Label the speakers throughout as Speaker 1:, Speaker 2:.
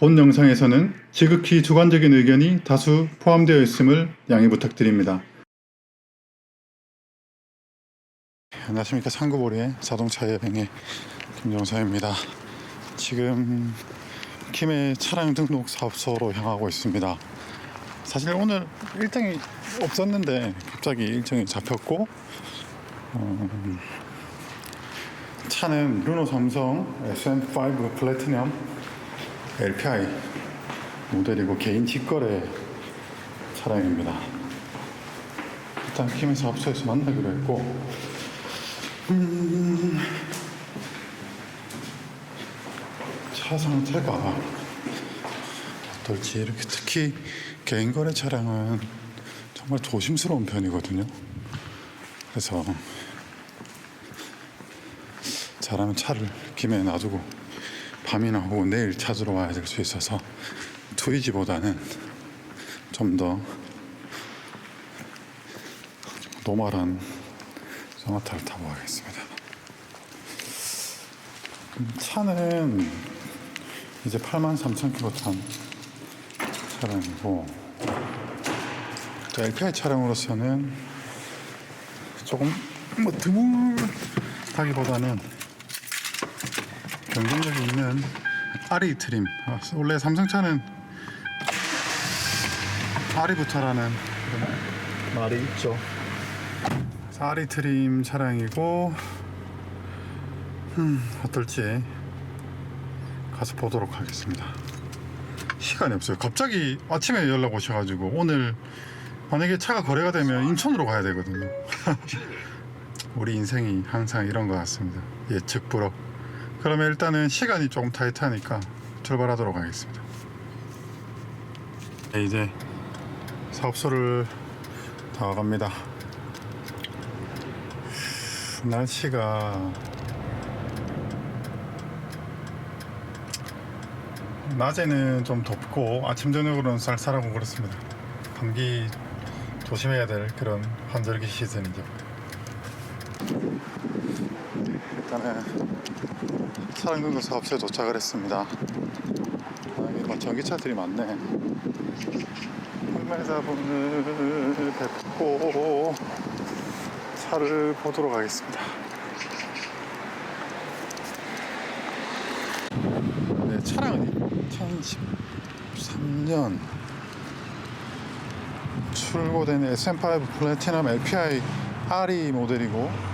Speaker 1: 본 영상에서는 지극히 주관적인 의견이 다수 포함되어 있음을 양해 부탁드립니다. 안녕하십니까. 상구보리의 자동차 여행의 김종서입니다. 지금 김해 차량 등록 사업소로 향하고 있습니다. 사실 오늘 일정이 없었는데 갑자기 일정이 잡혔고, 차는 르노 삼성 SM5 플래티넘 LPI 모델이고 개인 직거래 차량입니다. 일단 김해 사업소에서 만나기로 했고, 차 상태가 어떨지. 이렇게 특히 개인 거래 차량은 정말 조심스러운 편이거든요. 그래서 잘하면 차를 김해에 놔두고 밤이나 혹은 내일 찾으러 와야 될 수 있어서 투이지보다는 좀 더 노멀한 소나타를 타고 가겠습니다. 차는 이제 83,000km 탄 차량이고, 또 LPI 차량으로서는 조금 드물다기보다는 경쟁력이 있는 RE 트림. 원래 삼성차는 RE부터라는 말이 있죠. RE 트림 차량이고, 어떨지 가서 보도록 하겠습니다. 시간이 없어요. 갑자기 아침에 연락 오셔가지고 오늘 만약에 차가 거래가 되면 인천으로 가야 되거든요. 우리 인생이 항상 이런 것 같습니다. 예측 불허. 그러면 일단은 시간이 조금 타이트하니까 출발하도록 하겠습니다. 네, 이제 사업소를 다 와갑니다. 날씨가 낮에는 좀 덥고 아침 저녁으로는 쌀쌀하고 그렇습니다. 감기 조심해야 될 그런 환절기 시즌이죠. 일단은 차량 등록 사업소에 도착을 했습니다. 여기 전기차들이 많네. 판매자분을 뵙고 차를 보도록 하겠습니다. 네, 차량은 2013년 출고된 SM5 플래티넘 LPI RE 모델이고,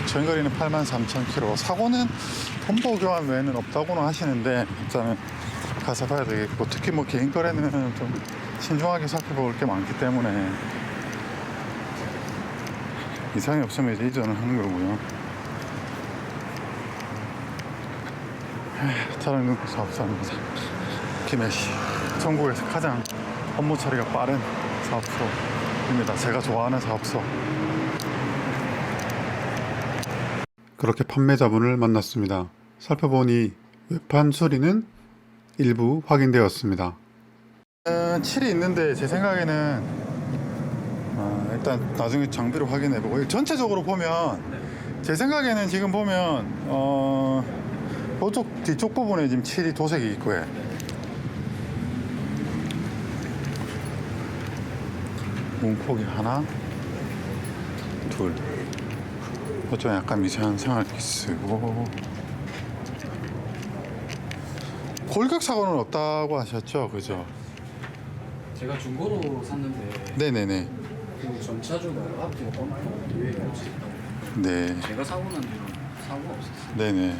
Speaker 1: 주행거리는 83,000km. 사고는 덤보 교환 외에는 없다고는 하시는데 일단은 가서 봐야 되겠고, 특히 개인 거래는 좀 신중하게 살펴볼 게 많기 때문에 이상이 없으면 이제 이전을 하는 거고요. 차량 등록 사업소입니다. 김해시 전국에서 가장 업무 처리가 빠른 사업소입니다. 제가 좋아하는 사업소. 그렇게 판매자분을 만났습니다. 살펴보니 외판 수리는 일부 확인되었습니다. 7이 있는데 제 생각에는 일단 나중에 장비를 확인해보고, 전체적으로 보면 제 생각에는 지금 보면 저쪽 뒤쪽 부분에 지금 7이 도색이 있고, 문폭이 하나, 둘, 어쩌면 약간 미세한 생활기스고, 골격 사고는 없다고 하셨죠, 그죠?
Speaker 2: 제가 중고로 샀는데
Speaker 1: 네네네.
Speaker 2: 그 전차주가 앞뒤가 떠나요. 뒤에 없이.
Speaker 1: 네.
Speaker 2: 제가 사고 난 뒤는 사고가 없었어요.
Speaker 1: 네네.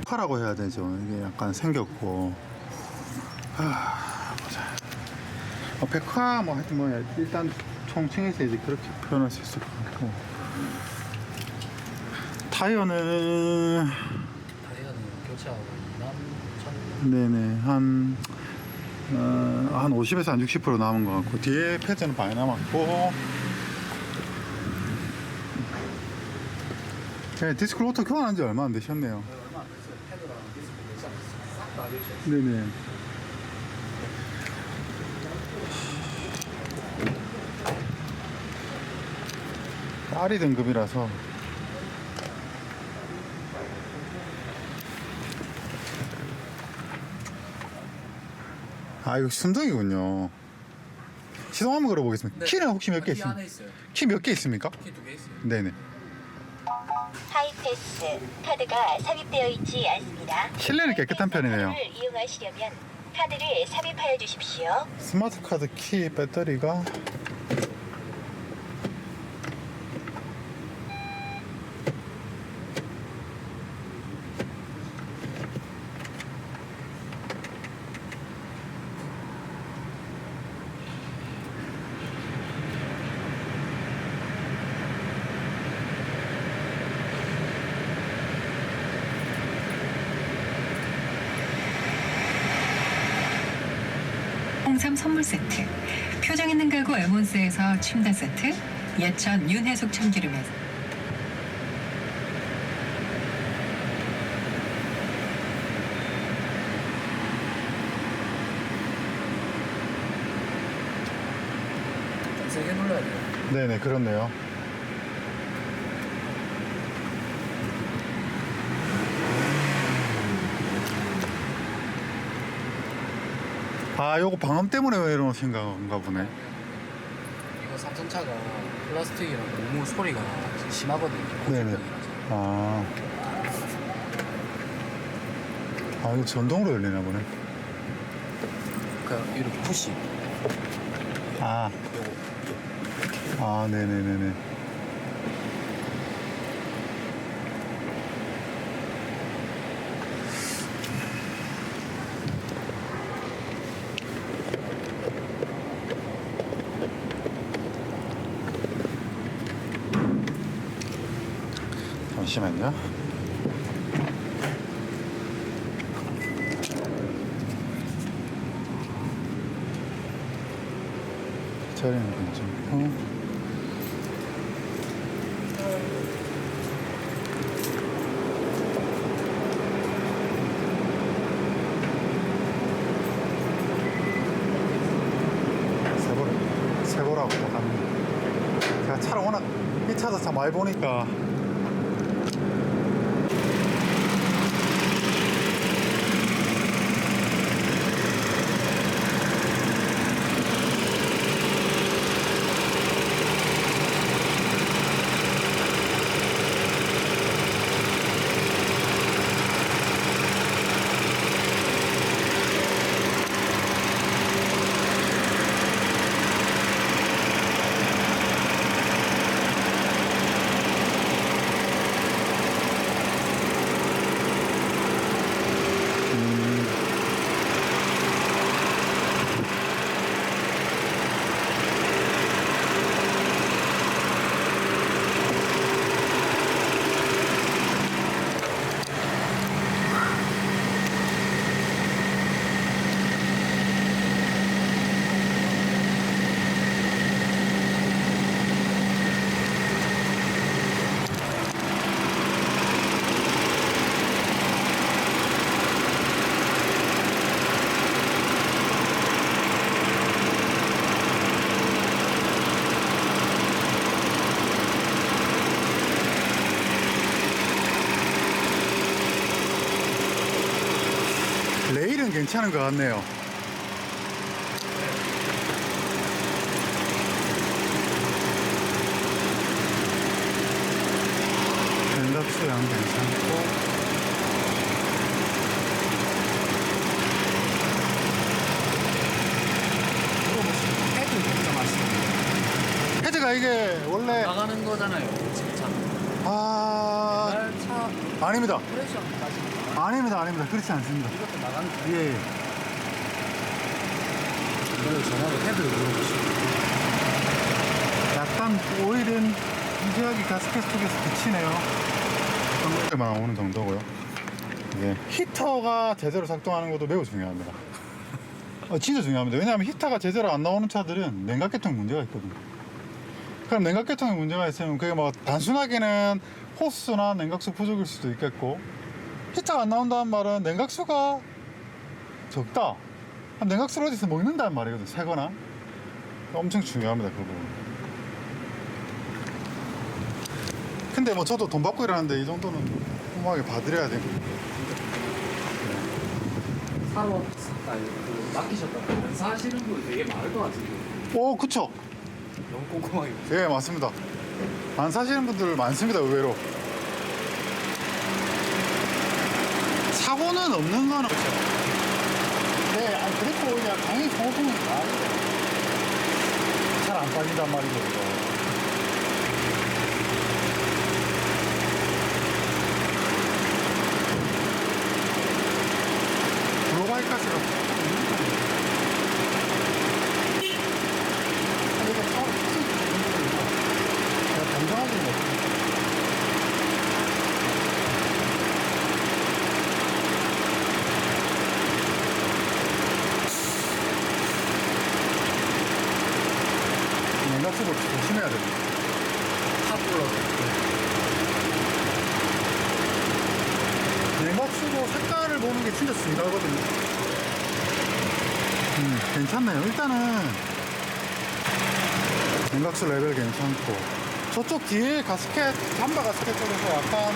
Speaker 1: 파라고 해야 되죠. 이게 약간 생겼고. 보자. 백화 하여튼 일단 총칭해서 이제 그렇게 표현할 수 있을 것 같고. 타이어는
Speaker 2: 교체하고 2만 1천.
Speaker 1: 네네 한 50에서 한 60% 남은 것 같고, 뒤에 패드는 많이 남았고, 네, 디스크 로터 교환한 지 얼마 안 되셨네요.
Speaker 2: 얼마 안 됐어요. 패드랑 디스크 싹다 교체했어요.
Speaker 1: 네네. RE 등급이라서 아 이거 순정이군요. 시동 한번 걸어보겠습니다.
Speaker 2: 네.
Speaker 1: 키는 혹시 몇 개
Speaker 2: 키
Speaker 1: 있습니까?
Speaker 2: 안에 있어요.
Speaker 1: 키 몇 개 있습니까?
Speaker 2: 키 2개 있어요.
Speaker 1: 네네.
Speaker 3: 하이패스 카드가 삽입되어 있지 않습니다.
Speaker 1: 실내는 깨끗한 편이네요.
Speaker 3: 카드를 이용하시려면 카드를 삽입하여 주십시오.
Speaker 1: 스마트 카드 키 배터리가
Speaker 4: 홍삼 선물 세트, 표정 있는 가구 에몬스에서 침대 세트, 예천 윤해숙 참기름에서
Speaker 2: 좀 세게 눌러야 돼요.
Speaker 1: 네네 그렇네요. 아 요거 방음 때문에 왜 이러신 건가 보네.
Speaker 2: 이거 삼성차가 플라스틱이라 너무 소리가 심하거든요.
Speaker 1: 네네.
Speaker 2: 고질병이라서.
Speaker 1: 아 이거 전동으로 열리나 보네.
Speaker 2: 그러니까 이렇게 푸시.
Speaker 1: 아 네네네네. 잠시만요. 자리는 괜찮고. 세보라고 한 제가 차를 워낙 이 차도 참 많이 보니까 레일은 괜찮은 것 같네요. 벤덕스 양 괜찮고.
Speaker 2: 헤드 걱정하시는
Speaker 1: 헤드가 이게 원래
Speaker 2: 나가는 거잖아요. 지금 차.
Speaker 1: 아
Speaker 2: 차
Speaker 1: 아닙니다.
Speaker 2: 프레셔 따지니까
Speaker 1: 아닙니다. 그렇지 않습니다.
Speaker 2: 이것도 나가는 거.
Speaker 1: 예.
Speaker 2: 이걸 전화로 헤드를 눌러보시고.
Speaker 1: 약간 오일은 무지하게 가스켓 쪽에서 비치네요. 정도만 오는 정도고요. 이게 히터가 제대로 작동하는 것도 매우 중요합니다. 진짜 중요합니다. 왜냐하면 히터가 제대로 안 나오는 차들은 냉각계통 문제가 있거든요. 그럼 냉각계통에 문제가 있으면 그게 뭐 단순하게는 호스나 냉각수 부족일 수도 있겠고, 히터가 안 나온다는 말은 냉각수가 적다, 냉각수를 어디서 먹는다는 말이거든요. 새거나. 엄청 중요합니다, 그 부분. 근데 뭐 저도 돈 받고 일하는데 이 정도는 꼼꼼하게 봐드려야 됩니다.
Speaker 2: 사러 맡기셨다가 연사하시는 분 되게 많을 것 같은데
Speaker 1: 그쵸.
Speaker 2: 너무 꼼꼼하게
Speaker 1: 예, 맞습니다. 안 사시는 분들 많습니다, 의외로. 사고는 없는 거는 그렇죠. 네, 그래도 그냥 당연히 소모품이니까 잘 안 빠진단 말이죠, 그죠. 글로벌 가스가 이거 차로 건강하지 못. 냉각수도 조심해야 됩니다.
Speaker 2: 탑으로
Speaker 1: 냉각수도 색깔을 보는 게 진짜 중요하거든요. 괜찮네요. 일단은 냉각수 레벨 괜찮고 저쪽 뒤에 가스켓, 잠바 가스켓 쪽에서 약간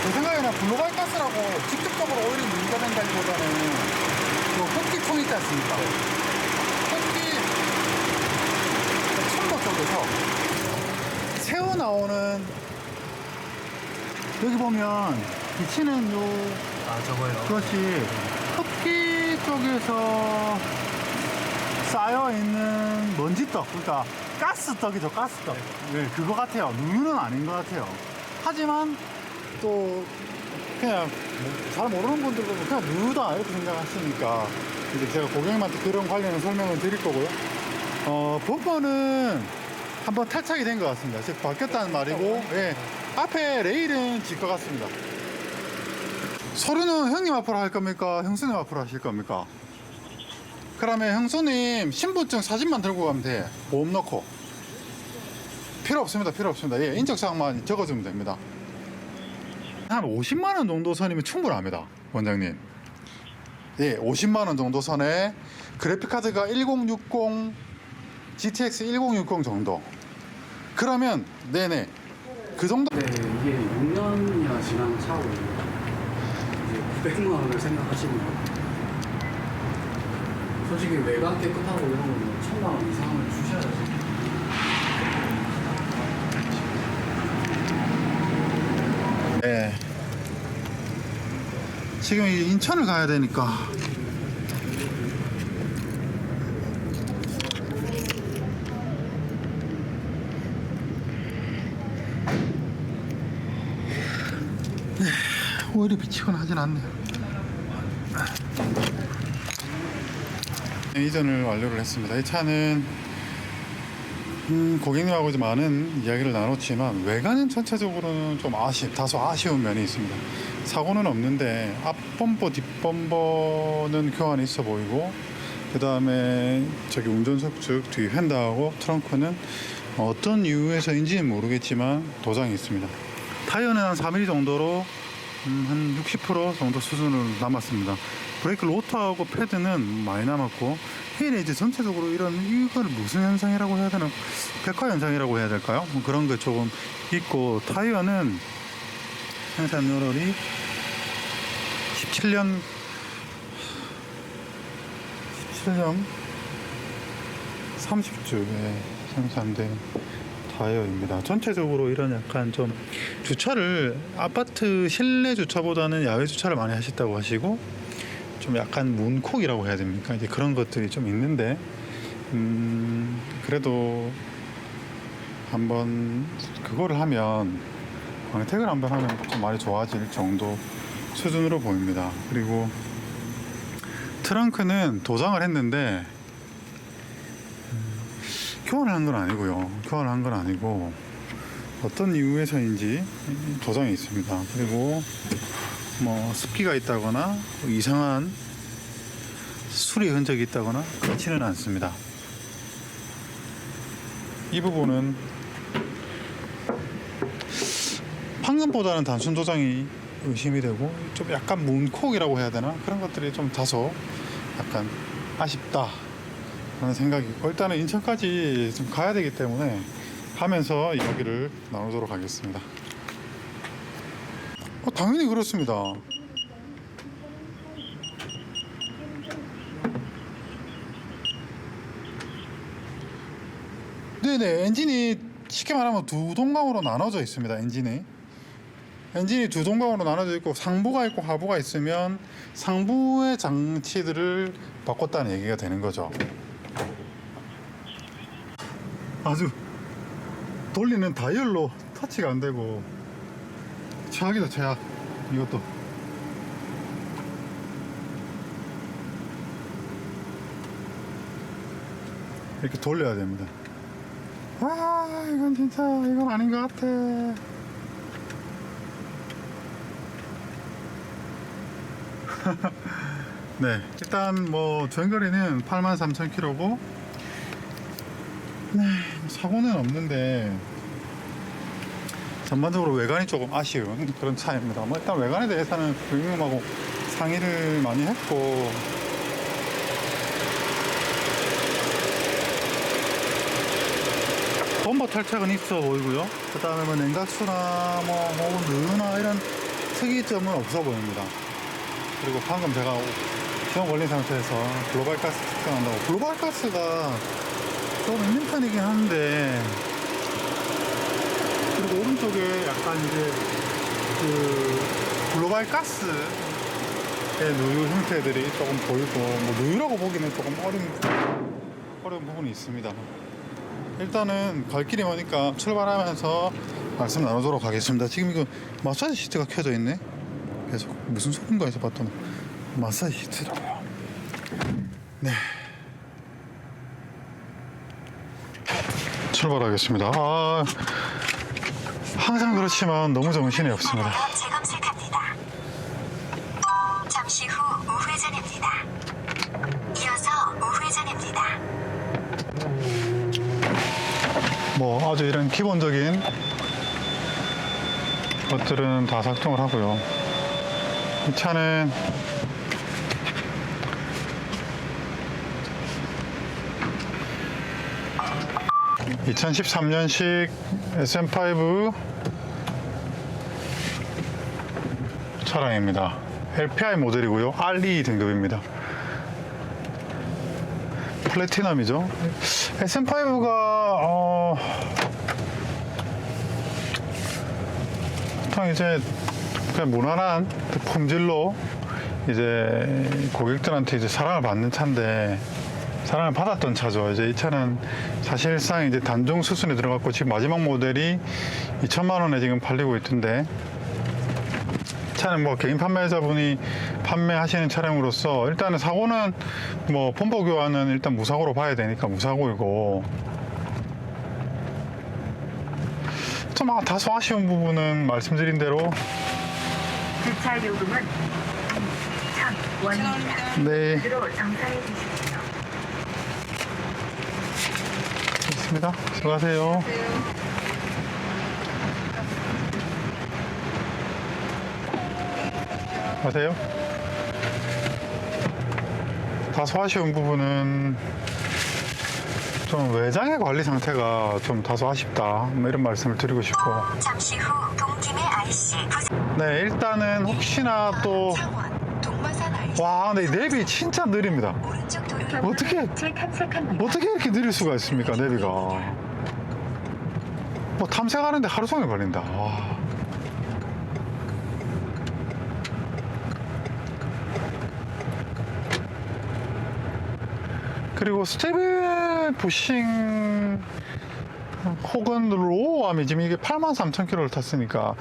Speaker 1: 제 생각에는 블루바이 가스라고 직접적으로 오일이 문제가 된다기보다는 그 호끼통 있지 않습니까? 호끼 천도 쪽에서 새어 나오는 여기 보면 비치는
Speaker 2: 저거요
Speaker 1: 그것이 흡기 쪽에서 쌓여있는 먼지떡, 그러니까 가스떡이죠, 가스떡. 네, 그거 같아요. 누유는 아닌 것 같아요. 하지만 또 그냥 잘 모르는 분들도 그냥 누유다 이렇게 생각하시니까 이제 제가 고객님한테 그런 관련된 설명을 드릴 거고요. 범퍼는 한번 탈착이 된 것 같습니다. 즉 바뀌었다는 말이고, 예, 앞에 레일은 질 것 같습니다. 서류는 형님 앞으로 할 겁니까? 형수님 앞으로 하실 겁니까? 그러면 형수님 신분증 사진만 들고 가면 돼. 보험 넣고. 필요 없습니다. 필요 없습니다. 예, 인적사항만 적어주면 됩니다. 한 50만원 정도 선이면 충분합니다, 원장님. 예, 50만원 정도 선에 그래픽카드가 1060 GTX 1060 정도. 그러면 네네 그 정도.
Speaker 2: 네 이게 6년이나 지난 차고 이제 900만 원을 생각하시면 솔직히 외관 깨끗하고 이런 거는 1000만 원 이상을 주셔야죠.
Speaker 1: 네. 지금 이제 인천을 가야 되니까. 네, 오일이 비치거나 하진 않네요. 이전을 완료를 했습니다. 이 차는 고객님하고 좀 많은 이야기를 나눴지만 외관은 전체적으로는 좀 다소 아쉬운 면이 있습니다. 사고는 없는데 앞범퍼 뒷범퍼는 교환이 있어 보이고, 그 다음에 저기 운전석 측 뒤 휀다하고 트렁크는 어떤 이유에서인지는 모르겠지만 도장이 있습니다. 타이어는 한 3mm 정도로 한 60% 정도 수준으로 남았습니다. 브레이크 로터하고 패드는 많이 남았고, 휠에 이제 전체적으로 이걸 무슨 현상이라고 해야 되나, 백화 현상이라고 해야 될까요? 뭐 그런 게 조금 있고, 타이어는 생산 요럴이 17년 30주에 생산된 타이어입니다. 전체적으로 이런 약간 좀 주차를 아파트 실내 주차보다는 야외 주차를 많이 하셨다고 하시고, 좀 약간 문콕이라고 해야 됩니까? 이제 그런 것들이 좀 있는데, 그래도 한번 그거를 하면, 광택을 한번 하면 좀 많이 좋아질 정도 수준으로 보입니다. 그리고 트렁크는 도장을 했는데 교환을 한 건 아니고요. 교환을 한 건 아니고 어떤 이유에서인지 도장이 있습니다. 그리고 뭐 습기가 있다거나 이상한 수리 흔적이 있다거나 그렇지는 않습니다. 이 부분은 방금보다는 단순 도장이 의심이 되고, 좀 약간 문콕이라고 해야 되나, 그런 것들이 좀 다소 약간 아쉽다 라는 생각이 있고, 일단은 인천까지 좀 가야 되기 때문에 하면서 이야기를 나누도록 하겠습니다. 당연히 그렇습니다. 네네, 엔진이 쉽게 말하면 두 동강으로 나눠져 있습니다. 엔진이 두 동강으로 나눠져 있고 상부가 있고 하부가 있으면 상부의 장치들을 바꿨다는 얘기가 되는 거죠. 아주 돌리는 다이얼로 터치가 안 되고 최악이다, 최악. 이것도 이렇게 돌려야 됩니다. 아, 이건 진짜 이건 아닌 것 같아. 네, 일단 뭐 주행거리는 83,000km고 네, 사고는 없는데 전반적으로 외관이 조금 아쉬운 그런 차입니다. 뭐 일단 외관에 대해서는 고객님하고 상의를 많이 했고 범버 탈착은 있어 보이고요. 그 다음에 뭐 냉각수나 뭐 혹은 르나 이런 특이점은 없어 보입니다. 그리고 방금 제가 시험 걸린 상태에서 글로벌 가스 측정한다고, 글로벌 가스가 좀 있는 편이긴 한데, 그리고 오른쪽에 약간 이제 그 글로벌 가스의 누유 형태들이 조금 보이고, 뭐 누유라고 보기는 조금 어려운 부분이 있습니다. 일단은 갈 길이 머니까 출발하면서 말씀 나누도록 하겠습니다. 지금 이거 마사지 시트가 켜져 있네. 계속 무슨 소린가 해서 봤더니 마사지 시트라고요. 네, 출발하겠습니다. 아, 항상 그렇지만 너무 정신이 없습니다.
Speaker 3: 재검색합니다. 잠시 후 우회전입니다. 이어서 우회전입니다.
Speaker 1: 뭐 아주 이런 기본적인 것들은 다 작동을 하고요. 이 차는 (2013년식) SM5 차량입니다. LPI 모델이고요. RE 등급입니다. 플래티넘이죠. SM5가 보통 이제 그냥 무난한 품질로 이제 고객들한테 이제 사랑을 받는 차인데, 사랑을 받았던 차죠. 이제 이 차는 사실상 이제 단종 수순에 들어갔고, 지금 마지막 모델이 2천만 원에 지금 팔리고 있던데, 차는 뭐 개인 판매자분이 판매하시는 차량으로서 일단은 사고는 뭐 범퍼 교환은 일단 무사고로 봐야 되니까 무사고이고, 좀 다소 아쉬운 부분은 말씀드린 대로
Speaker 3: 주차 요금은 1,000원입니다.
Speaker 1: 네,
Speaker 3: 으로 정산해 주십시오.
Speaker 1: 있습니다. 수고하세요. 가세요. 다소 아쉬운 부분은 좀 외장의 관리 상태가 좀 다소 아쉽다, 뭐 이런 말씀을 드리고 싶고,
Speaker 3: 잠시 후 동김의 IC
Speaker 1: 네, 일단은 혹시나 또
Speaker 3: 동마산 IC
Speaker 1: 와, 근데 이 내비 진짜 느립니다.
Speaker 3: 오른쪽 도로
Speaker 1: 어떻게 이렇게 느릴 수가 있습니까, 내비가. 뭐 탐색하는데 하루 종일 걸린다. 와. 그리고 스테빌 부싱 혹은 로우암이 지금 이게 83,000km를 탔으니까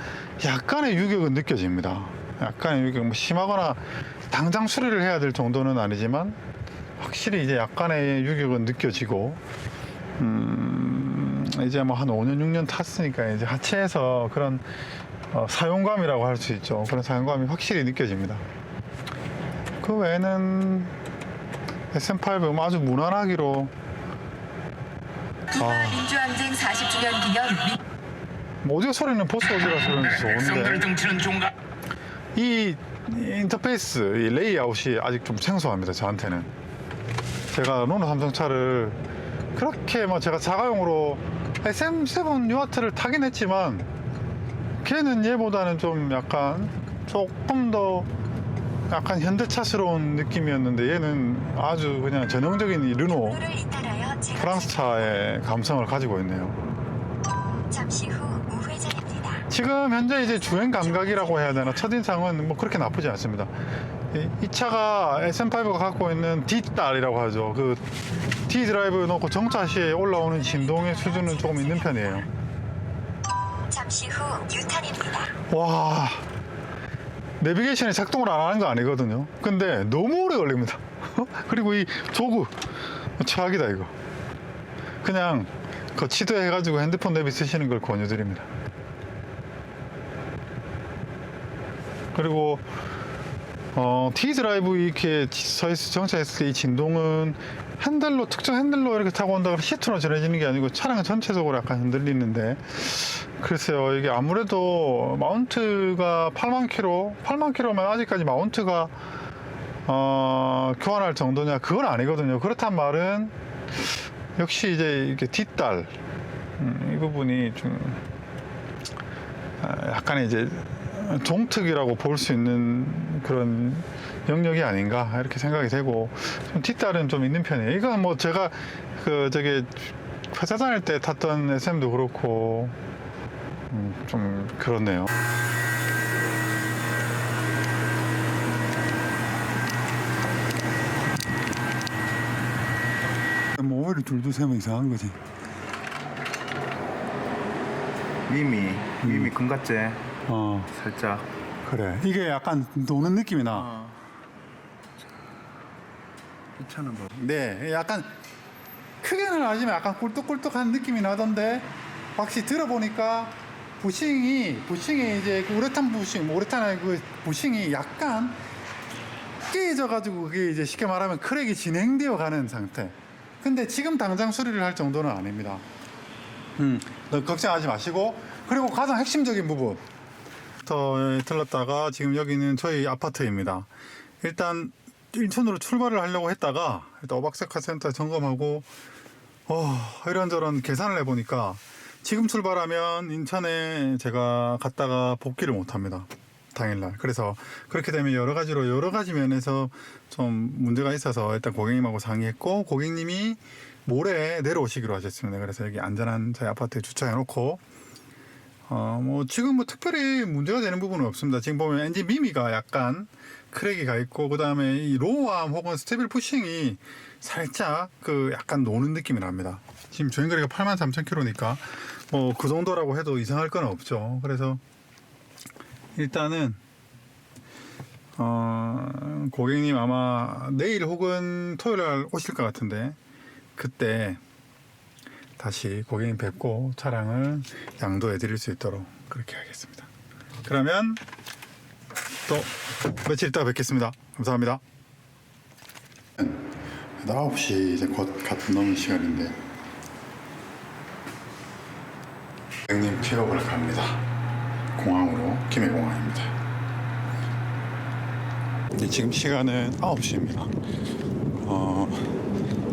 Speaker 1: 약간의 유격은 느껴집니다. 약간의 유격, 뭐 심하거나 당장 수리를 해야 될 정도는 아니지만 확실히 이제 약간의 유격은 느껴지고, 이제 뭐 한 5년 6년 탔으니까 이제 하체에서 그런 사용감이라고 할 수 있죠. 그런 사용감이 확실히 느껴집니다. 그 외에는 SM5 아주 무난하기로
Speaker 3: 민주항쟁 40주년 기념
Speaker 1: 뭐 오디오 소리는 보스 오디오라서 그런지 좋은데,
Speaker 5: 등치는 종가
Speaker 1: 이 인터페이스, 이 레이아웃이 아직 좀 생소합니다, 저한테는. 제가 르노 삼성차를 그렇게 뭐 제가 자가용으로 SM7 유아트를 타긴 했지만 걔는 얘보다는 좀 약간 조금 더 약간 현대차스러운 느낌이었는데, 얘는 아주 그냥 전형적인 이 르노
Speaker 3: 를 잇따라여 전체가
Speaker 1: 프랑스 차의 감성을 가지고 있네요.
Speaker 3: 잠시 후 우회전입니다.
Speaker 1: 지금 현재 이제 주행 감각이라고 해야 되나, 첫인상은 뭐 그렇게 나쁘지 않습니다. 이 차가 SM5가 갖고 있는 D딸이라고 하죠. 그 D 드라이브 놓고 정차 시에 올라오는 진동의 수준은 조금 있는 편이에요.
Speaker 3: 잠시 후 유턴입니다.
Speaker 1: 와, 내비게이션이 작동을 안 하는 거 아니거든요. 근데 너무 오래 걸립니다. 그리고 이 조그 최악이다 이거. 그냥 거치대 해가지고 핸드폰 내비 쓰시는 걸 권유드립니다. 그리고 T 드라이브 이렇게 정차했을 때 이 진동은 핸들로, 특정 핸들로 이렇게 타고 온다고 시트로 전해지는 게 아니고 차량 전체적으로 약간 흔들리는데, 글쎄요, 이게 아무래도 마운트가 8만 킬로면 아직까지 마운트가 교환할 정도냐, 그건 아니거든요. 그렇단 말은 역시 이제 이렇게 뒷달 이 부분이 좀 약간의 이제 종특이라고 볼 수 있는 그런 영역이 아닌가 이렇게 생각이 되고, 좀 뒷달은 좀 있는 편이에요. 이건 뭐 제가 회사 다닐 때 탔던 SM도 그렇고 좀 그렇네요. 뭐 오히려 둘도 세면 이상한 거지.
Speaker 5: 미미 금 같지? 살짝.
Speaker 1: 그래, 이게 약간 노는 느낌이 나.
Speaker 5: 이 차는 뭐
Speaker 1: 네, 약간 크게는 아니지만 약간 꿀떡꿀떡한 느낌이 나던데, 확실히 들어보니까 부싱이 이제 그 우레탄 부싱, 우레탄 아니고 그 부싱이 약간 깨져가지고 그게 이제 쉽게 말하면 크랙이 진행되어 가는 상태. 근데 지금 당장 수리를 할 정도는 아닙니다. 너무 걱정하지 마시고. 그리고 가장 핵심적인 부분 더 들렀다가, 지금 여기는 저희 아파트입니다. 일단 인천으로 출발을 하려고 했다가 일단 오박사카 센터 점검하고 이런저런 계산을 해보니까 지금 출발하면 인천에 제가 갔다가 복귀를 못합니다, 당일날. 그래서 그렇게 되면 여러 가지 면에서 좀 문제가 있어서 일단 고객님하고 상의했고, 고객님이 모레 내려오시기로 하셨습니다. 그래서 여기 안전한 저희 아파트에 주차해놓고 뭐 지금 뭐 특별히 문제가 되는 부분은 없습니다. 지금 보면 엔진 미미가 약간 크랙이 가 있고, 그 다음에 이 로우암 혹은 스테빌 푸싱이 살짝 그 약간 노는 느낌이 납니다. 지금 주행거리가 83,000km니까 뭐 그 정도라고 해도 이상할 건 없죠. 그래서 일단은 고객님 아마 내일 혹은 토요일 날 오실 것 같은데, 그때 다시 고객님 뵙고 차량을 양도해 드릴 수 있도록 그렇게 하겠습니다. 그러면 또 며칠 있다가 뵙겠습니다. 감사합니다. 9시 이제 곧 넘은 시간인데 고객님 픽업을 갑니다. 공항으로, 김해공항입니다. 지금 시간은 9시입니다.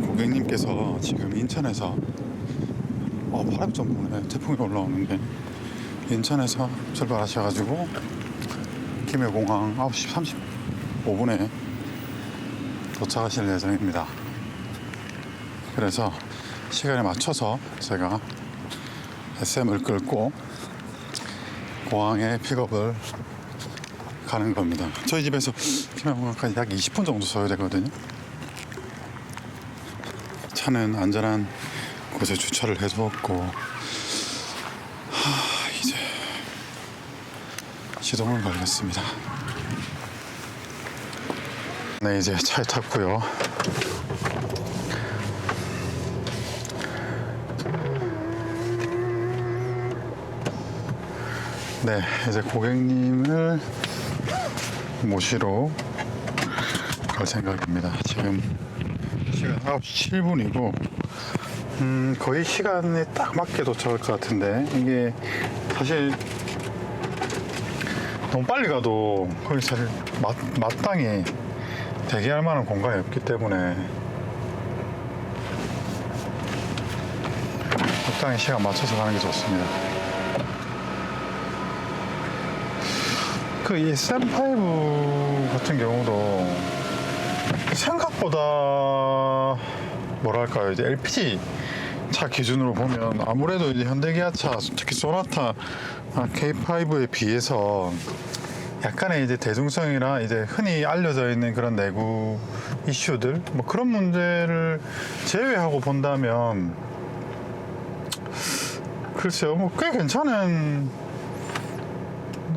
Speaker 1: 고객님께서 지금 인천에서 바람이 좀 부네. 태풍이 올라오는데 인천에서 출발하셔가지고 김해공항 9시 35분에 도착하실 예정입니다. 그래서 시간에 맞춰서 제가 SM을 끌고 공항에 픽업을 가는 겁니다. 저희 집에서 김해공항까지 약 20분 정도 소요되거든요. 차는 안전한 곳에 주차를 해두었고, 이제 시동을 걸겠습니다. 네, 이제 차에 탔고요. 네, 이제 고객님을 모시러 갈 생각입니다. 지금 시간 9시 7분이고 거의 시간에 딱 맞게 도착할 것 같은데, 이게 사실 너무 빨리 가도 거기 사실 마땅히 대기할 만한 공간이 없기 때문에 적당히 시간 맞춰서 가는 게 좋습니다. 그 SM5 같은 경우도 생각보다 뭐랄까요, 이제 LPG 차 기준으로 보면 아무래도 이제 현대기아차, 특히 소나타 K5에 비해서 약간의 이제 대중성이나 이제 흔히 알려져 있는 그런 내구 이슈들 뭐 그런 문제를 제외하고 본다면 글쎄요, 뭐 꽤 괜찮은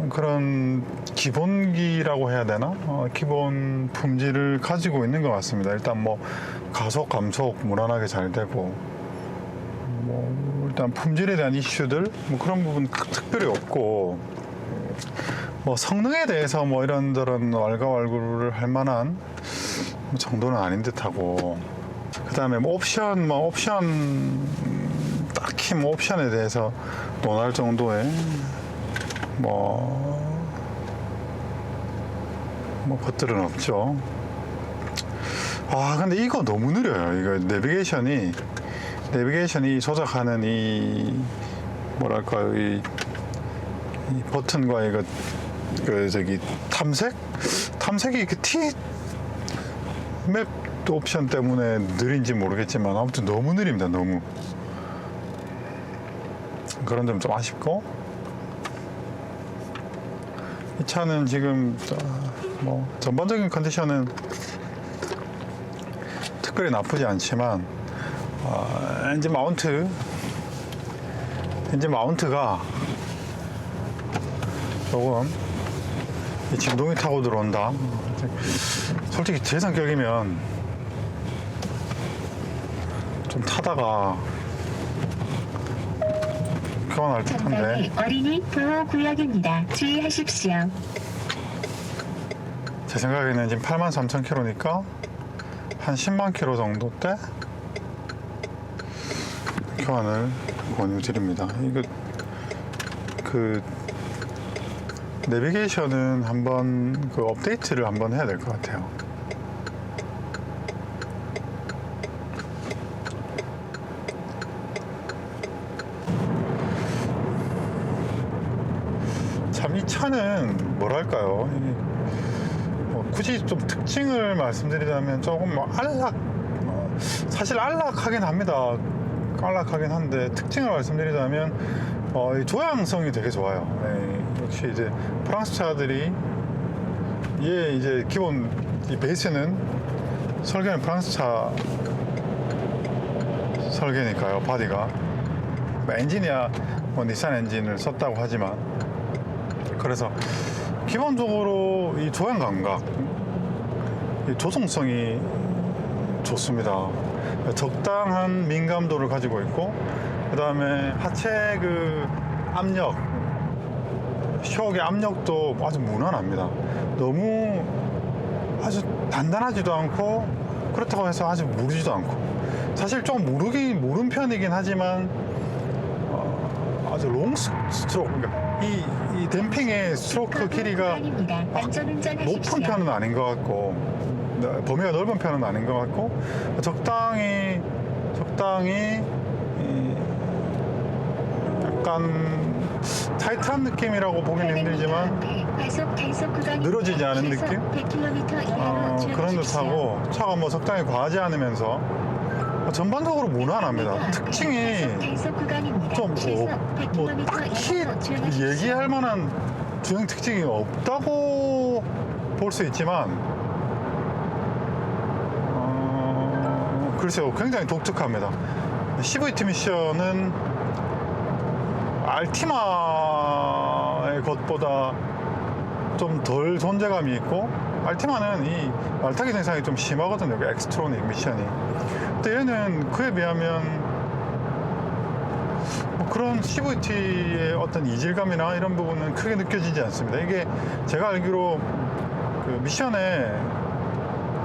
Speaker 1: 그런 기본기라고 해야 되나? 기본 품질을 가지고 있는 것 같습니다. 일단 뭐 가속, 감속 무난하게 잘 되고 뭐 일단 품질에 대한 이슈들 뭐 그런 부분 특별히 없고 뭐 성능에 대해서 뭐 이런저런 왈가왈부를 할 만한 정도는 아닌 듯하고 그다음에 뭐 옵션 딱히 뭐 옵션에 대해서 논할 정도의 뭐 것들은 없죠. 아 근데 이거 너무 느려요. 이거 내비게이션이 조작하는 이 뭐랄까요, 이 버튼과 이거 그 저기 탐색이 그 T맵 옵션 때문에 느린지 모르겠지만 아무튼 너무 느립니다. 너무 그런 점 좀 아쉽고, 이 차는 지금 뭐 전반적인 컨디션은 특별히 나쁘지 않지만 엔진 마운트가 조금 이 진동이 타고 들어온다. 솔직히 제 성격이면 좀 타다가 교환할 듯한데
Speaker 3: 어린이 보호 구역입니다. 주의하십시오.
Speaker 1: 제 생각에는 지금 83,000km니까 한 10만 km 정도 때 교환을 권유드립니다. 이거 그 내비게이션은 한번 그 업데이트를 한번 해야 될 것 같아요. 참 이 차는 뭐랄까요? 굳이 좀 특징을 말씀드리자면 조금 뭐 사실 안락하긴 합니다. 안락하긴 한데 특징을 말씀드리자면 이 조향성이 되게 좋아요. 역시 이제 프랑스 차들이 이제 기본 이 베이스는 설계는 프랑스 차 설계니까요. 바디가 뭐 엔진이야 뭐 닛산 엔진을 썼다고 하지만 그래서 기본적으로 이 조향 감각, 이 조성성이 좋습니다. 적당한 민감도를 가지고 있고, 그 다음에 하체 그 압력, 쇼크의 압력도 아주 무난합니다. 너무 아주 단단하지도 않고, 그렇다고 해서 아주 무르지도 않고. 사실 좀 무른 편이긴 하지만, 아주 롱 스트로크, 그러니까 이 댐핑의 스트로크 길이가 높은 편은 아닌 것 같고, 범위가 넓은 편은 아닌 것 같고, 적당히 약간 타이트한 느낌이라고 보기는 힘들지만 늘어지지 않은 느낌? 그런 듯하고, 차가 뭐 적당히 과하지 않으면서 전반적으로 무난합니다. 특징이 좀 뭐 딱히 얘기할 만한 주행 특징이 없다고 볼 수 있지만 글쎄요, 굉장히 독특합니다. CVT 미션은 알티마의 것보다 좀 덜 존재감이 있고, 알티마는 이 말타기 증상이 좀 심하거든요. 엑스트로닉 미션이. 근데 얘는 그에 비하면 뭐 그런 CVT의 어떤 이질감이나 이런 부분은 크게 느껴지지 않습니다. 이게 제가 알기로 그 미션의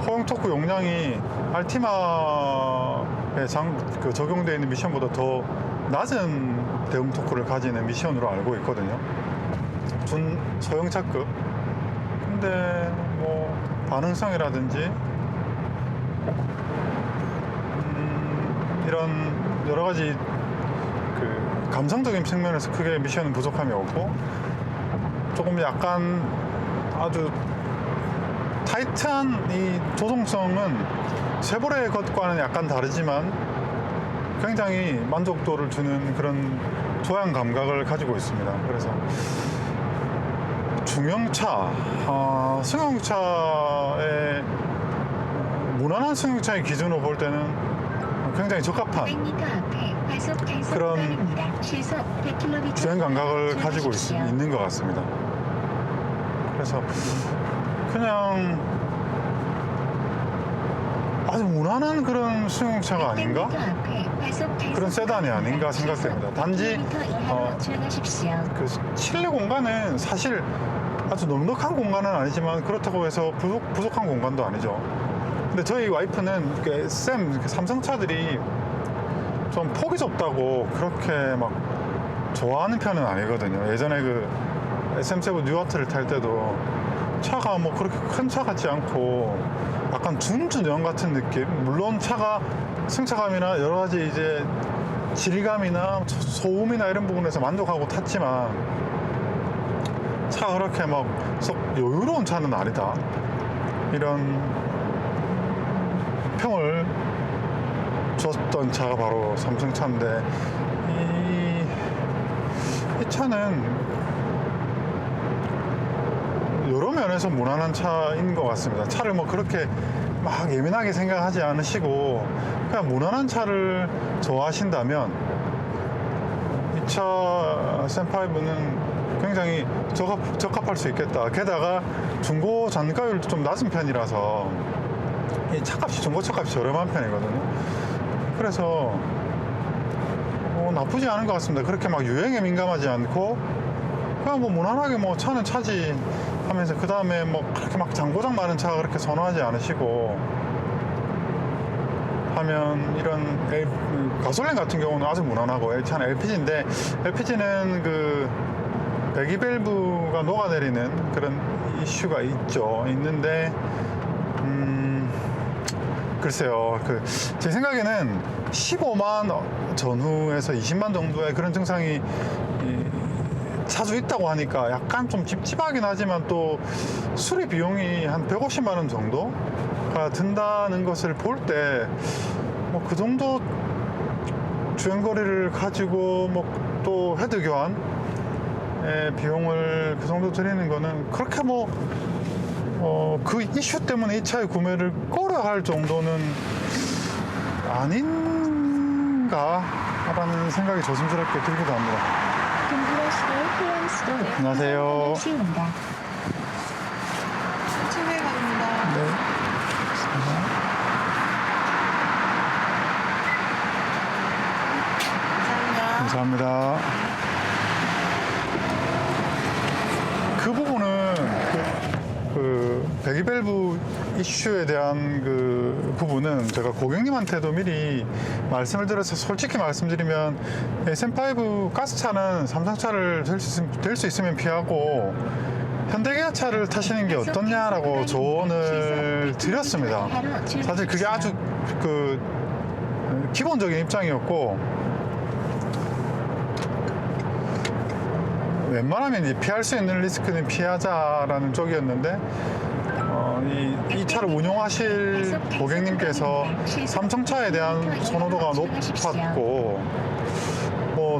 Speaker 1: 허용 토크 용량이 알티마에 적용되어 있는 미션보다 더 낮은 대응 토크를 가지는 미션으로 알고 있거든요. 준 소형차급. 근데 뭐 반응성이라든지 이런 여러 가지 그 감성적인 측면에서 크게 미션은 부족함이 없고, 조금 약간 아주 타이트한 이 조동성은 쉐보레 것과는 약간 다르지만 굉장히 만족도를 주는 그런 조향 감각을 가지고 있습니다. 그래서 중형차, 승용차의 무난한 승용차의 기준으로 볼 때는 굉장히 적합한
Speaker 3: 100m 앞에 과속 단속
Speaker 1: 그런
Speaker 3: 구간입니다. 시속 100km
Speaker 1: 주행 감각을 가지고
Speaker 3: 주행하십시오.
Speaker 1: 있는 것 같습니다. 그래서 그냥 아주 무난한 그런 승용차가 아닌가?
Speaker 3: 100m 앞에 과속 단속
Speaker 1: 그런 세단이 아닌가 생각됩니다. 단지
Speaker 3: 100m 이하로 주행하십시오.
Speaker 1: 그 실내 공간은 사실 아주 넉넉한 공간은 아니지만 그렇다고 해서 부족한 공간도 아니죠. 근데 저희 와이프는 그 삼성차들이 좀 폭이 좁다고 그렇게 막 좋아하는 편은 아니거든요. 예전에 그 SM7 뉴아트를 탈 때도 차가 뭐 그렇게 큰 차 같지 않고 약간 준준형 같은 느낌. 물론 차가 승차감이나 여러 가지 이제 질감이나 소음이나 이런 부분에서 만족하고 탔지만 차가 그렇게 막 썩 여유로운 차는 아니다. 이런 평을 줬던 차가 바로 삼성차인데 이 차는 여러 면에서 무난한 차인 것 같습니다. 차를 뭐 그렇게 막 예민하게 생각하지 않으시고 그냥 무난한 차를 좋아하신다면 이 차 SM5는 굉장히 적합할 수 있겠다. 게다가 중고 잔가율도 좀 낮은 편이라서 이 차값이 중고차값이 저렴한 편이거든요. 그래서 나쁘지 않은 것 같습니다. 그렇게 막 유행에 민감하지 않고 그냥 뭐 무난하게 뭐 차는 차지 하면서 그 다음에 뭐 그렇게 막 장고장 많은 차가 그렇게 선호하지 않으시고 하면 이런 가솔린 같은 경우는 아주 무난하고 차는 LPG인데 LPG는 그 배기밸브가 녹아내리는 그런 이슈가 있는데 글쎄요, 제 생각에는 15만 전후에서 20만 정도의 그런 증상이 자주 있다고 하니까 약간 좀 찝찝하긴 하지만 또 수리 비용이 한 150만 원 정도가 든다는 것을 볼 때 뭐 그 정도 주행거리를 가지고 뭐 또 헤드 교환의 비용을 그 정도 들이는 거는 그렇게 뭐 그 이슈 때문에 이 차의 구매를 꺼려할 정도는 아닌가라는 생각이 조심스럽게 들기도 합니다.
Speaker 3: 동부로시도 해안수도
Speaker 1: 안녕하세요.
Speaker 3: 시입니다.
Speaker 6: 처음에 갑니다.
Speaker 1: 네.
Speaker 6: 감사합니다.
Speaker 1: 감사합니다. 그 부분은 그 배기밸브 이슈에 대한 그 부분은 제가 고객님한테도 미리 말씀을 드려서 솔직히 말씀드리면 SM5 가스차는 삼성차를 될 수 있으면 피하고 현대기아차를 타시는 게 어떻냐라고 조언을 드렸습니다. 사실 그게 아주 그 기본적인 입장이었고 웬만하면 이제 피할 수 있는 리스크는 피하자라는 쪽이었는데 이 차를 운용하실 고객님께서 삼성차에 대한 선호도가 높았고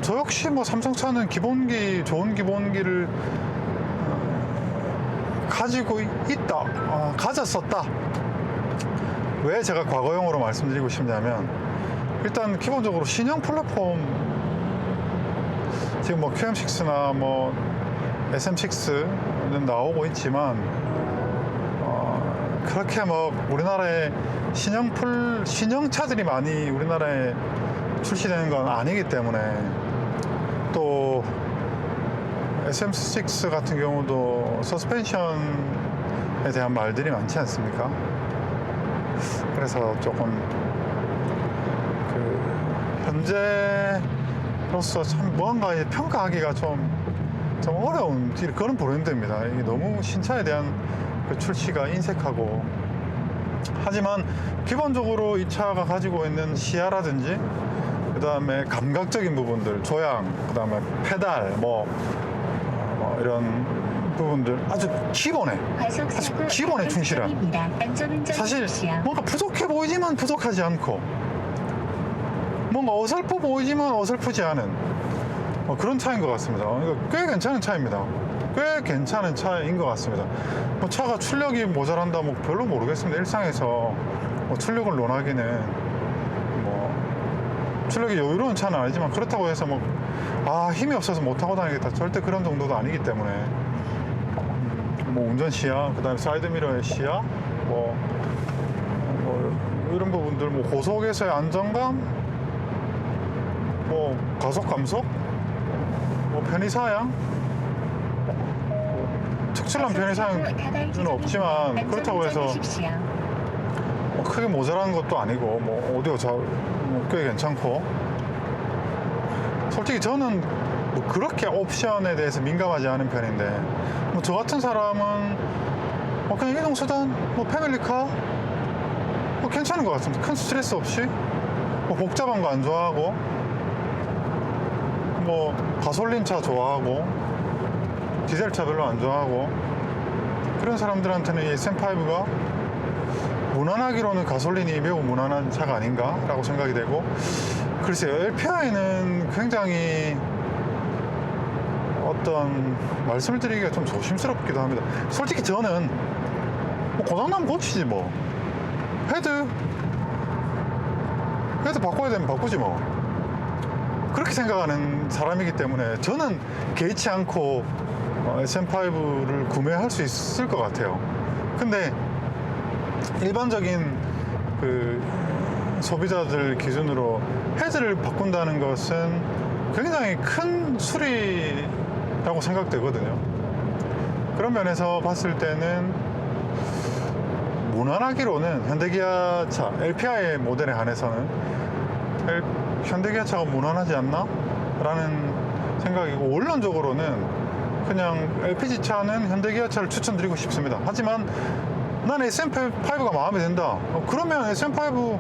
Speaker 1: 저 역시 뭐 삼성차는 기본기 좋은 기본기를 가지고 있다, 가졌었다. 왜 제가 과거형으로 말씀드리고 싶냐면 일단 기본적으로 신형 플랫폼 지금 뭐 QM6나 뭐 SM6는 나오고 있지만 그렇게 뭐 우리나라에 신형차들이 많이 우리나라에 출시되는 건 아니기 때문에 또 SM6 같은 경우도 서스펜션에 대한 말들이 많지 않습니까? 그래서 조금 현재로서 참 무언가 평가하기가 좀 어려운 그런 브랜드입니다. 이게 너무 신차에 대한 그 출시가 인색하고 하지만 기본적으로 이 차가 가지고 있는 시야라든지 그 다음에 감각적인 부분들 조향 그 다음에 페달 뭐 이런 부분들 아주 기본에 충실한, 사실 뭔가 부족해 보이지만 부족하지 않고 뭔가 어설퍼 보이지만 어설프지 않은 그런 차이인 것 같습니다. 그러니까 꽤 괜찮은 차이입니다. 꽤 괜찮은 차이인 것 같습니다. 뭐 차가 출력이 모자란다 뭐 별로 모르겠습니다. 일상에서 뭐 출력을 논하기는 뭐 출력이 여유로운 차는 아니지만 그렇다고 해서 뭐 힘이 없어서 못하고 다니겠다 절대 그런 정도도 아니기 때문에 뭐 운전 시야, 그 다음에 사이드미러의 시야, 뭐 이런 부분들, 뭐 고속에서의 안정감, 뭐 가속 감속, 뭐 편의사양, 특출난 편의사양은 없지만 그렇다고 해서 뭐 크게 모자란 것도 아니고 뭐 오디오 꽤 괜찮고, 솔직히 저는 뭐 그렇게 옵션에 대해서 민감하지 않은 편인데 뭐 저 같은 사람은 그냥 이동수단, 뭐 패밀리카 뭐 괜찮은 것 같습니다. 큰 스트레스 없이 뭐 복잡한 거 안 좋아하고 뭐 가솔린 차 좋아하고 디젤 차 별로 안 좋아하고 그런 사람들한테는 이 SM5가 무난하기로는 가솔린이 매우 무난한 차가 아닌가 라고 생각이 되고, 글쎄요, LPI는 굉장히 어떤 말씀을 드리기가 좀 조심스럽기도 합니다. 솔직히 저는 뭐 고장나면 고치지 뭐, 헤드 바꿔야 되면 바꾸지 뭐, 그렇게 생각하는 사람이기 때문에 저는 개의치 않고 SM5를 구매할 수 있을 것 같아요. 근데 일반적인 그 소비자들 기준으로 헤드를 바꾼다는 것은 굉장히 큰 수리라고 생각되거든요. 그런 면에서 봤을 때는 무난하기로는 현대기아차 LPI 모델에 한해서는 현대기아차가 무난하지 않나? 라는 생각이고, 원론적으로는 그냥 LPG차는 현대기아차를 추천드리고 싶습니다. 하지만 난 SM5가 마음에 든다, 그러면 SM5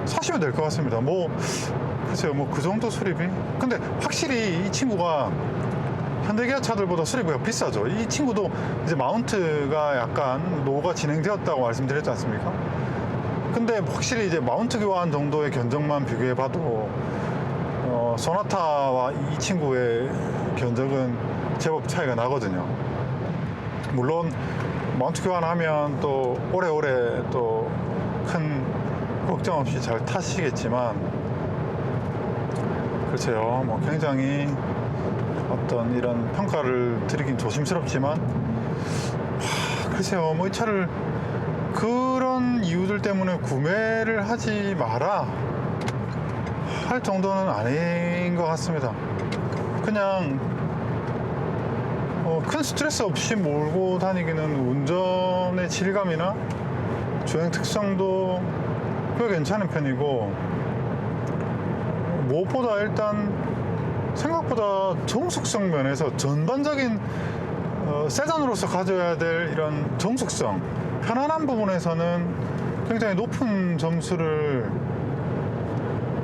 Speaker 1: 사시면 될 것 같습니다. 뭐 글쎄요, 뭐 그 정도 수리비? 근데 확실히 이 친구가 현대기아 차들보다 수리비가 비싸죠. 이 친구도 이제 마운트가 약간 노후가 진행되었다고 말씀드렸지 않습니까? 근데 확실히 이제 마운트 교환 정도의 견적만 비교해봐도 소나타와 이 친구의 견적은 제법 차이가 나거든요. 물론 마운트 교환하면 또 오래오래 또 큰 걱정 없이 잘 타시겠지만, 글쎄요, 뭐 굉장히 어떤 이런 평가를 드리긴 조심스럽지만, 글쎄요, 뭐 이 차를 그런 이유들 때문에 구매를 하지 마라 할 정도는 아닌 것 같습니다. 그냥 큰 스트레스 없이 몰고 다니기는 운전의 질감이나 주행 특성도 꽤 괜찮은 편이고, 무엇보다 일단 생각보다 정숙성 면에서 전반적인 세단으로서 가져야 될 이런 정숙성, 편안한 부분에서는 굉장히 높은 점수를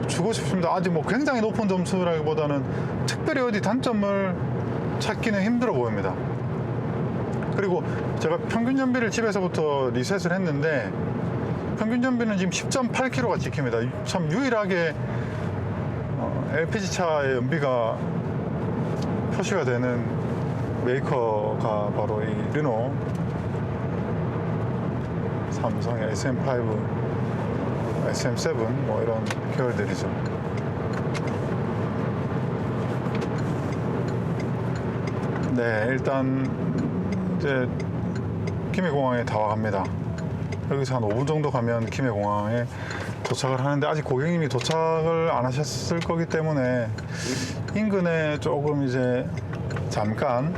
Speaker 1: 주고 싶습니다. 아직 뭐 굉장히 높은 점수라기보다는 특별히 어디 단점을 찾기는 힘들어 보입니다. 그리고 제가 평균 연비를 집에서부터 리셋을 했는데 평균 연비는 지금 10.8km가 찍힙니다. 참 유일하게 LPG 차의 연비가 표시가 되는 메이커가 바로 이 르노, 삼성의 SM5, SM7 뭐 이런 계열들이죠. 네, 일단 이제 김해공항에 다 와갑니다. 여기서 한 5분 정도 가면 김해공항에 도착을 하는데 아직 고객님이 도착을 안 하셨을 거기 때문에 인근에 조금 이제 잠깐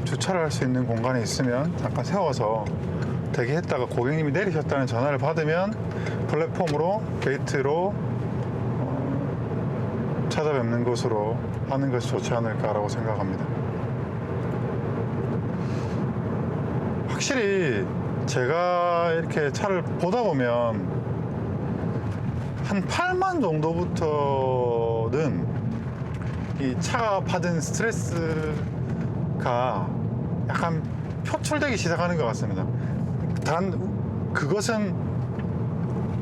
Speaker 1: 주차를 할 수 있는 공간이 있으면 잠깐 세워서 대기했다가 고객님이 내리셨다는 전화를 받으면 플랫폼으로 게이트로 찾아뵙는 것으로 하는 것이 좋지 않을까라고 생각합니다. 확실히 제가 이렇게 차를 보다 보면 한 8만 정도부터는 이 차가 받은 스트레스가 약간 표출되기 시작하는 것 같습니다. 단 그것은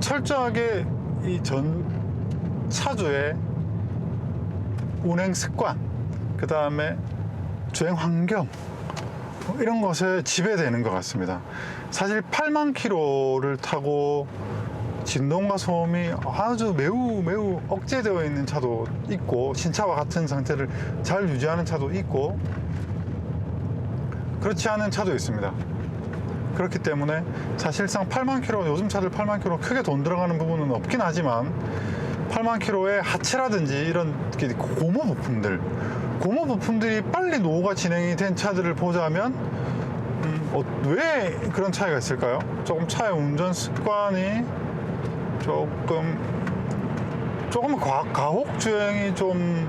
Speaker 1: 철저하게 이 전 차주의 운행 습관, 그 다음에 주행 환경 이런 것에 지배되는 것 같습니다. 사실 8만 킬로를 타고 진동과 소음이 아주 매우 억제되어 있는 차도 있고, 신차와 같은 상태를 잘 유지하는 차도 있고, 그렇지 않은 차도 있습니다. 그렇기 때문에 사실상 8만 킬로, 요즘 차들 8만 킬로 크게 돈 들어가는 부분은 없긴 하지만 8만 킬로의 하체라든지 이런 고무 부품들이 빨리 노후가 진행이 된 차들을 보자면 왜 그런 차이가 있을까요? 조금 차의 운전 습관이 조금 가혹 주행이 좀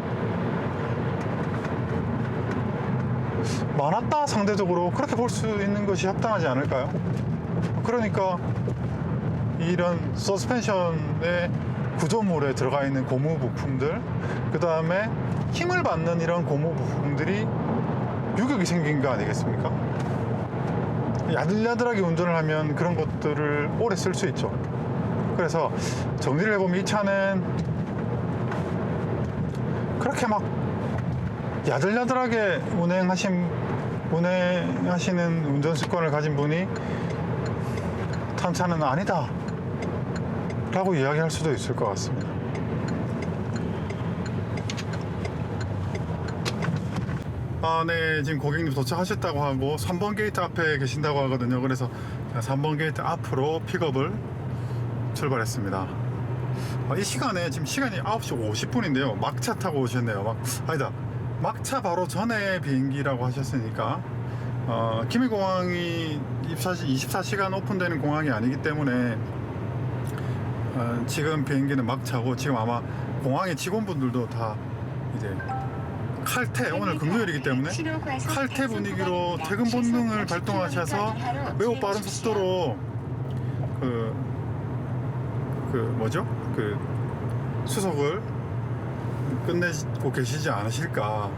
Speaker 1: 많았다, 상대적으로. 그렇게 볼 수 있는 것이 합당하지 않을까요? 그러니까 이런 서스펜션의 구조물에 들어가 있는 고무 부품들, 그 다음에 힘을 받는 이런 고무 부품들이 유격이 생긴 거 아니겠습니까? 야들야들하게 운전을 하면 그런 것들을 오래 쓸 수 있죠. 그래서 정리를 해보면 이 차는 그렇게 막 야들야들하게 운행하시는 운전 습관을 가진 분이 탄 차는 아니다 라고 이야기할 수도 있을 것 같습니다. 네, 지금 고객님 도착하셨다고 하고 3번 게이트 앞에 계신다고 하거든요. 그래서 3번 게이트 앞으로 픽업을 출발했습니다. 이 시간에 지금 시간이 9시 50분인데요 막차 타고 오셨네요. 막차 바로 전에 비행기라고 하셨으니까 김해공항이 24시간 오픈되는 공항이 아니기 때문에 지금 비행기는 막차고, 지금 아마 공항의 직원분들도 다 이제 칼퇴, 오늘 금요일이기 때문에 칼퇴 분위기로 퇴근 본능을 발동하셔서 매우 빠른 속도로 수속을 끝내고 계시지 않으실까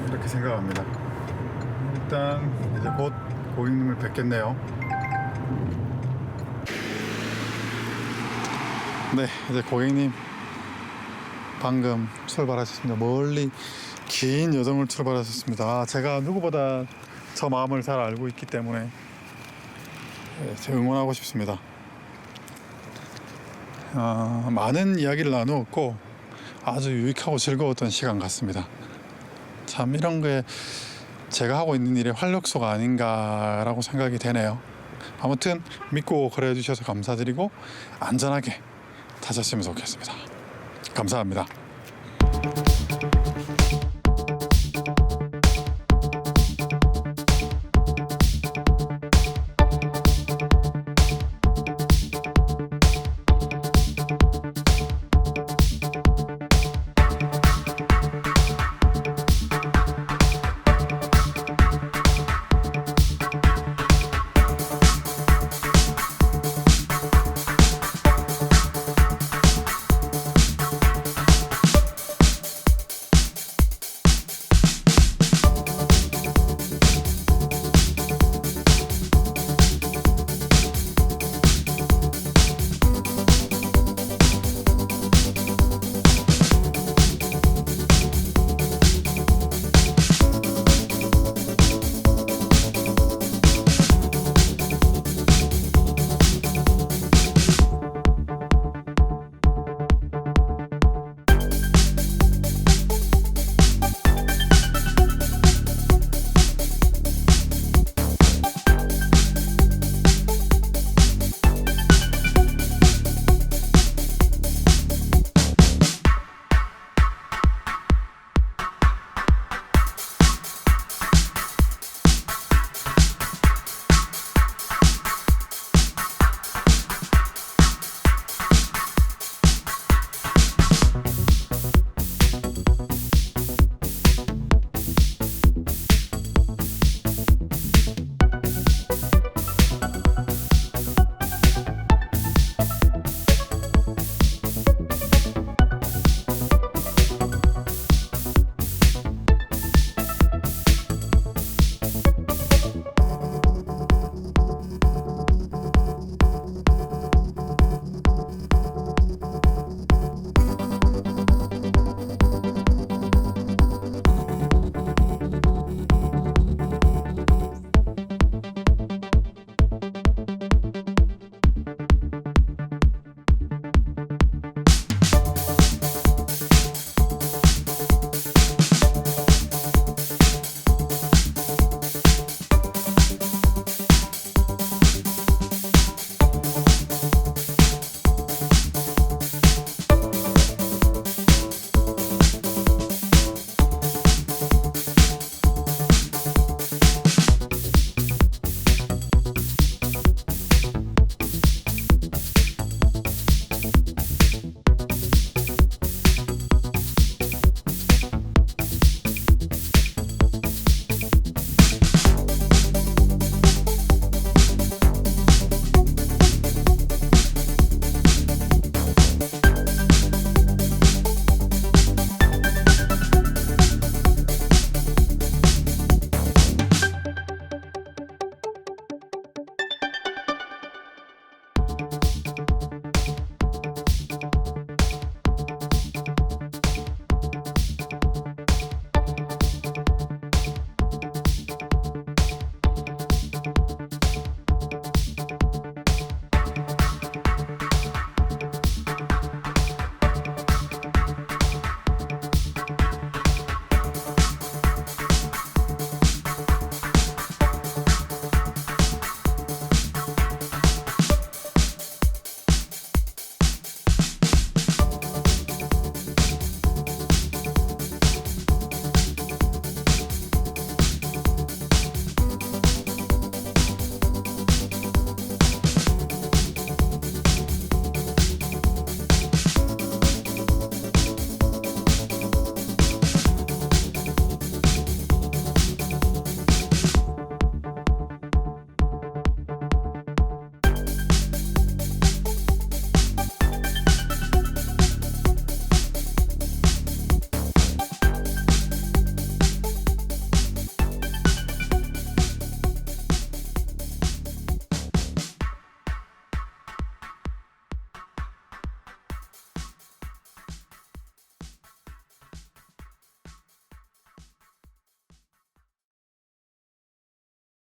Speaker 1: 이렇게 생각합니다. 일단 이제 곧 고객님을 뵙겠네요. 네, 이제 고객님 방금 출발하셨습니다. 멀리 긴 여정을 출발하셨습니다. 제가 누구보다 저 마음을 잘 알고 있기 때문에 제가 응원하고 싶습니다. 많은 이야기를 나누었고 아주 유익하고 즐거웠던 시간 같습니다. 참 이런 게 제가 하고 있는 일의 활력소가 아닌가라고 생각이 되네요. 아무튼 믿고 그래 주셔서 감사드리고 안전하게 타셨으면 좋겠습니다. 감사합니다.